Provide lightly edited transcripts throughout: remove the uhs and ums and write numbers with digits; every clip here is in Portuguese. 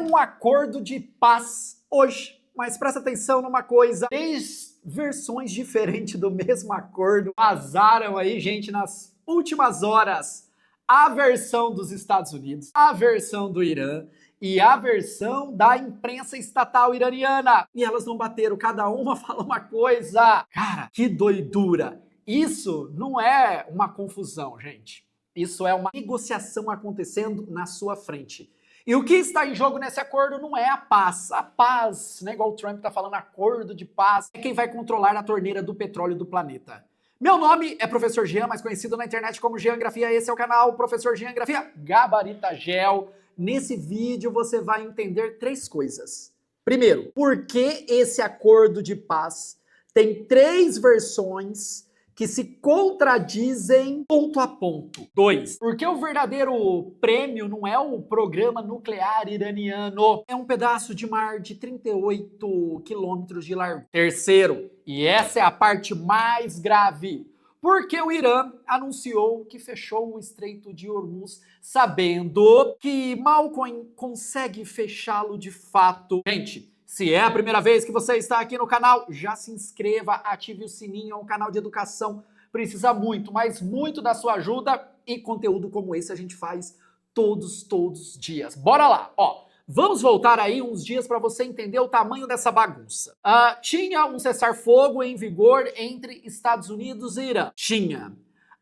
um acordo de paz hoje. Mas presta atenção numa coisa, 3 versões diferentes do mesmo acordo vazaram aí, gente, nas últimas horas. A versão dos Estados Unidos, a versão do Irã e a versão da imprensa estatal iraniana. E elas não bateram, cada uma fala uma coisa. Cara, que doidura. Isso não é uma confusão, gente. Isso é uma negociação acontecendo na sua frente. E o que está em jogo nesse acordo não é a paz. A paz, né, igual o Trump está falando, acordo de paz, é quem vai controlar a torneira do petróleo do planeta. Meu nome é Professor Jean, mais conhecido na internet como Jean Grafia. Esse é o canal Professor Jean Grafia Gabarita Gel. Nesse vídeo você vai entender 3 coisas. Primeiro, por que esse acordo de paz tem 3 versões que se contradizem ponto a ponto. 2. Porque o verdadeiro prêmio não é o programa nuclear iraniano, é um pedaço de mar de 38 quilômetros de largura. Terceiro, e essa é a parte mais grave, porque o Irã anunciou que fechou o Estreito de Hormuz, sabendo que mal consegue fechá-lo de fato. Gente, se é a primeira vez que você está aqui no canal, já se inscreva, ative o sininho, é um canal de educação, precisa muito, mas muito da sua ajuda e conteúdo como esse a gente faz todos os dias. Bora lá, ó, vamos voltar aí uns dias para você entender o tamanho dessa bagunça. Tinha um cessar-fogo em vigor entre Estados Unidos e Irã. Tinha.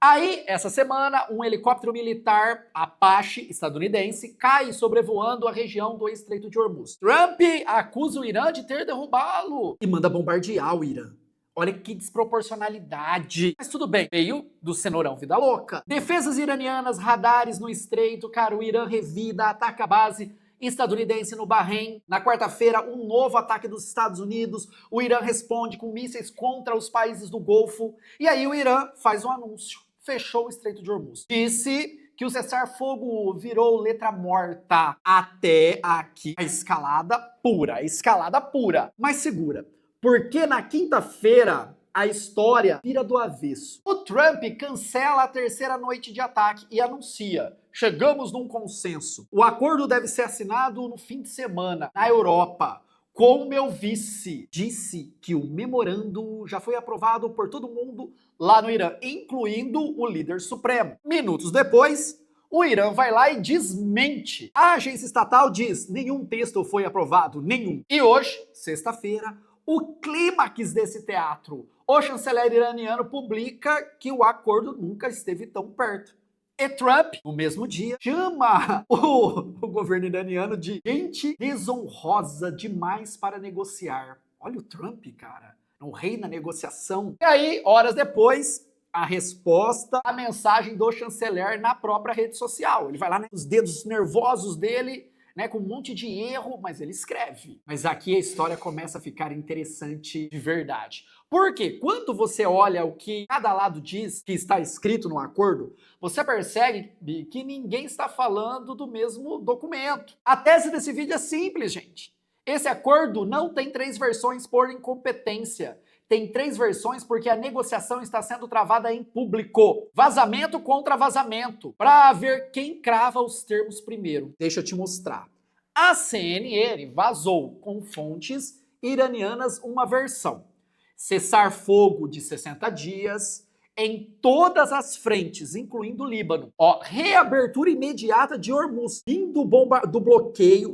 Aí, essa semana, um helicóptero militar Apache estadunidense cai sobrevoando a região do Estreito de Hormuz. Trump acusa o Irã de ter derrubá-lo e manda bombardear o Irã. Olha que desproporcionalidade. Mas tudo bem, veio do cenourão vida louca. Defesas iranianas, radares no estreito, cara, o Irã revida, ataca a base estadunidense no Bahrein. Na quarta-feira, um novo ataque dos Estados Unidos. O Irã responde com mísseis contra os países do Golfo. E aí o Irã faz um anúncio. Fechou o Estreito de Hormuz. Disse que o cessar-fogo virou letra morta. Até aqui a escalada pura, mas segura. Porque na quinta-feira a história vira do avesso. O Trump cancela a terceira noite de ataque e anuncia: chegamos num consenso. O acordo deve ser assinado no fim de semana na Europa. Com meu vice, disse que o memorando já foi aprovado por todo mundo lá no Irã, incluindo o líder supremo. Minutos depois, o Irã vai lá e desmente. A agência estatal diz: nenhum texto foi aprovado, nenhum. E hoje, sexta-feira, o clímax desse teatro. O chanceler iraniano publica que o acordo nunca esteve tão perto. E Trump, no mesmo dia, chama o governo iraniano de gente desonrosa demais para negociar. Olha o Trump, cara, é um rei na negociação. E aí, horas depois, a resposta, a mensagem do chanceler na própria rede social. Ele vai lá, né, os dedos nervosos dele, né, com um monte de erro, mas ele escreve. Mas aqui a história começa a ficar interessante de verdade. Porque quando você olha o que cada lado diz que está escrito no acordo, você percebe que ninguém está falando do mesmo documento. A tese desse vídeo é simples, gente. Esse acordo não tem 3 versões por incompetência. Tem 3 versões porque a negociação está sendo travada em público. Vazamento contra vazamento. Para ver quem crava os termos primeiro. Deixa eu te mostrar. A CNN vazou com fontes iranianas uma versão. Cessar fogo de 60 dias em todas as frentes, incluindo o Líbano. Ó, reabertura imediata de Hormuz. Fim do bloqueio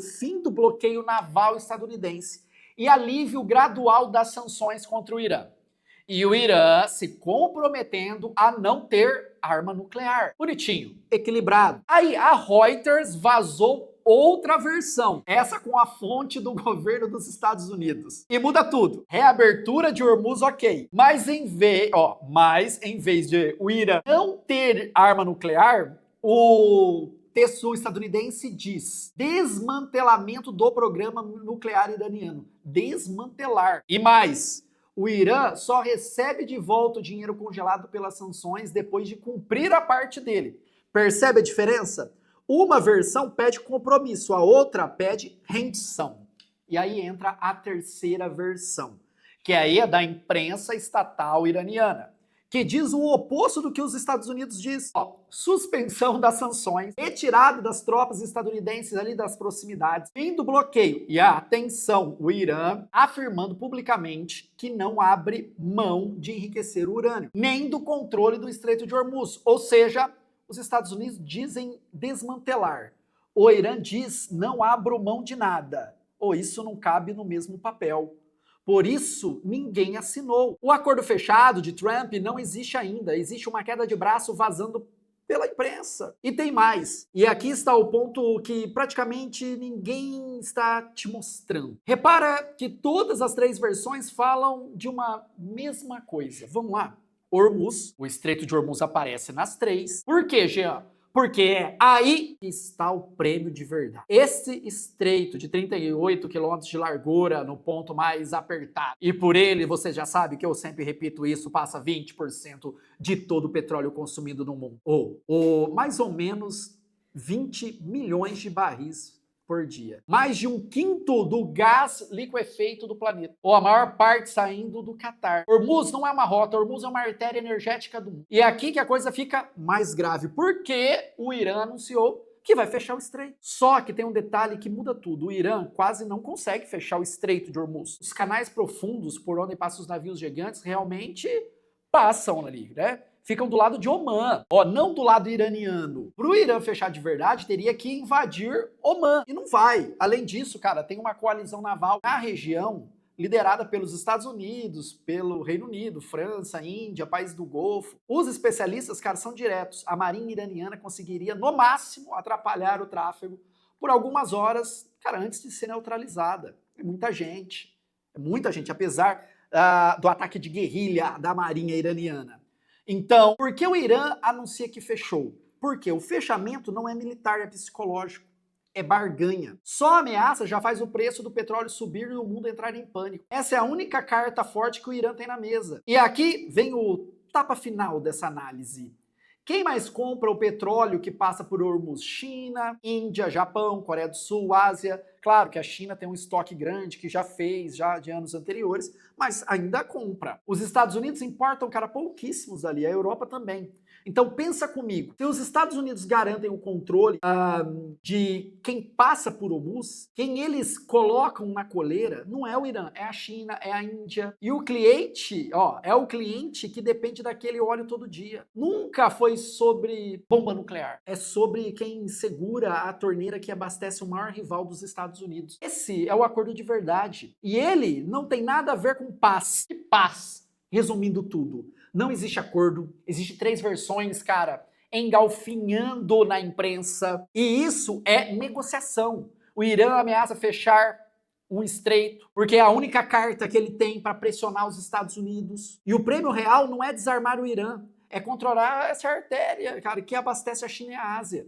naval estadunidense. E alívio gradual das sanções contra o Irã. E o Irã se comprometendo a não ter arma nuclear. Bonitinho, equilibrado. Aí a Reuters vazou outra versão, essa com a fonte do governo dos Estados Unidos. E muda tudo. Reabertura de Hormuz, ok. Mas em vez de o Irã não ter arma nuclear, o texto estadunidense diz: desmantelamento do programa nuclear iraniano. Desmantelar. E mais, o Irã só recebe de volta o dinheiro congelado pelas sanções depois de cumprir a parte dele. Percebe a diferença? Uma versão pede compromisso, a outra pede rendição. E aí entra a terceira versão, que aí é da imprensa estatal iraniana, que diz o oposto do que os Estados Unidos diz. Ó, suspensão das sanções, retirada das tropas estadunidenses ali das proximidades, fim do bloqueio. E atenção, o Irã afirmando publicamente que não abre mão de enriquecer o urânio, nem do controle do Estreito de Hormuz. Ou seja, os Estados Unidos dizem desmantelar. O Irã diz não abro mão de nada. Ou isso não cabe no mesmo papel. Por isso, ninguém assinou. O acordo fechado de Trump não existe ainda. Existe uma queda de braço vazando pela imprensa. E tem mais. E aqui está o ponto que praticamente ninguém está te mostrando. Repara que todas as três versões falam de uma mesma coisa. Vamos lá. Hormuz, o Estreito de Hormuz aparece nas três. Por quê, Jean? Porque é aí que está o prêmio de verdade. Esse estreito de 38 quilômetros de largura no ponto mais apertado, e por ele, você já sabe que eu sempre repito isso, passa 20% de todo o petróleo consumido no mundo. Ou mais ou menos 20 milhões de barris por dia. Mais de 1/5 do gás liquefeito do planeta. Ou a maior parte saindo do Catar. Hormuz não é uma rota, Hormuz é uma artéria energética do mundo. E é aqui que a coisa fica mais grave, porque o Irã anunciou que vai fechar o estreito. Só que tem um detalhe que muda tudo. O Irã quase não consegue fechar o estreito de Hormuz. Os canais profundos por onde passam os navios gigantes realmente passam ali, né? Ficam do lado de Omã, ó, não do lado iraniano. Para o Irã fechar de verdade, teria que invadir Omã, e não vai. Além disso, cara, tem uma coalizão naval na região, liderada pelos Estados Unidos, pelo Reino Unido, França, Índia, países do Golfo. Os especialistas, cara, são diretos. A marinha iraniana conseguiria, no máximo, atrapalhar o tráfego por algumas horas, cara, antes de ser neutralizada. É muita gente, apesar do ataque de guerrilha da marinha iraniana. Então, por que o Irã anuncia que fechou? Porque o fechamento não é militar, é psicológico. É barganha. Só a ameaça já faz o preço do petróleo subir e o mundo entrar em pânico. Essa é a única carta forte que o Irã tem na mesa. E aqui vem o tapa final dessa análise. Quem mais compra o petróleo que passa por Hormuz? China, Índia, Japão, Coreia do Sul, Ásia. Claro que a China tem um estoque grande que já fez já de anos anteriores, mas ainda compra. Os Estados Unidos importam, cara, pouquíssimos ali, a Europa também. Então pensa comigo, se os Estados Unidos garantem o controle de quem passa por Hormuz, quem eles colocam na coleira não é o Irã, é a China, é a Índia. E o cliente, ó, é o cliente que depende daquele óleo todo dia. Nunca foi sobre bomba nuclear, é sobre quem segura a torneira que abastece o maior rival dos Estados Unidos. Esse é o acordo de verdade. E ele não tem nada a ver com paz. Que paz? Resumindo tudo, não existe acordo, existe três versões, cara, engalfinhando na imprensa, e isso é negociação. O Irã ameaça fechar um estreito, porque é a única carta que ele tem para pressionar os Estados Unidos. E o prêmio real não é desarmar o Irã, é controlar essa artéria, cara, que abastece a China e a Ásia.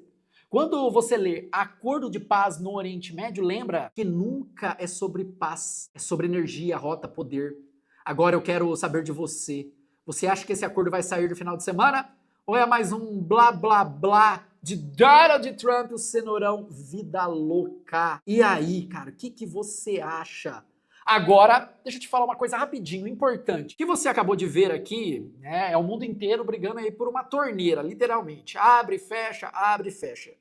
Quando você lê Acordo de Paz no Oriente Médio, lembra que nunca é sobre paz, é sobre energia, rota, poder. Agora eu quero saber de você. Você acha que esse acordo vai sair no final de semana? Ou é mais um blá blá blá de Donald Trump, o cenourão, vida louca? E aí, cara, o que você acha? Agora, deixa eu te falar uma coisa rapidinho, importante. O que você acabou de ver aqui, né, é o mundo inteiro brigando aí por uma torneira, literalmente. Abre, fecha, abre, fecha.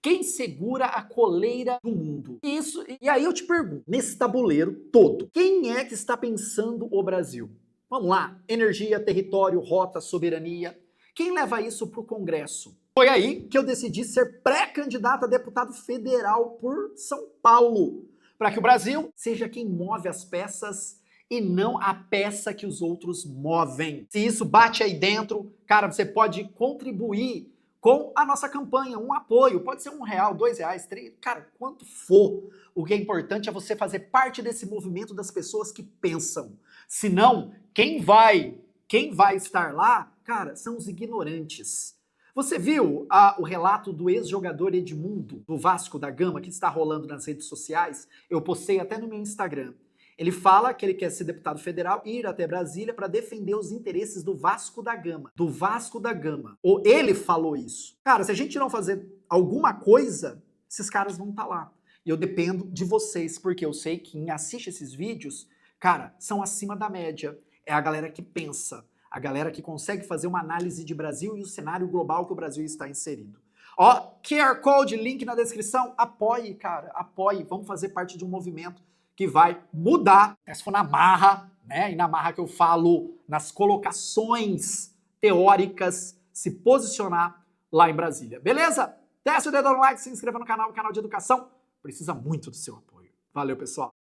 Quem segura a coleira do mundo? E aí eu te pergunto, nesse tabuleiro todo, quem é que está pensando o Brasil? Vamos lá, energia, território, rota, soberania. Quem leva isso para o Congresso? Foi aí que eu decidi ser pré-candidato a deputado federal por São Paulo, para que o Brasil seja quem move as peças e não a peça que os outros movem. Se isso bate aí dentro, cara, você pode contribuir com a nossa campanha, um apoio, pode ser R$1, R$2, 3, cara, quanto for. O que é importante é você fazer parte desse movimento das pessoas que pensam. Senão, quem vai estar lá, cara, são os ignorantes. Você viu o relato do ex-jogador Edmundo, do Vasco da Gama, que está rolando nas redes sociais? Eu postei até no meu Instagram. Ele fala que ele quer ser deputado federal e ir até Brasília para defender os interesses do Vasco da Gama. Do Vasco da Gama. Ou ele falou isso. Cara, se a gente não fazer alguma coisa, esses caras vão estar lá. E eu dependo de vocês, porque eu sei que quem assiste esses vídeos, cara, são acima da média. É a galera que pensa. A galera que consegue fazer uma análise de Brasil e o cenário global que o Brasil está inserido. Ó, QR Code, link na descrição. Apoie, cara, apoie. Vamos fazer parte de um movimento que vai mudar. Se for na marra, né? E na marra que eu falo nas colocações teóricas, se posicionar lá em Brasília. Beleza? Desce o dedo no like, se inscreva no canal de educação. Precisa muito do seu apoio. Valeu, pessoal.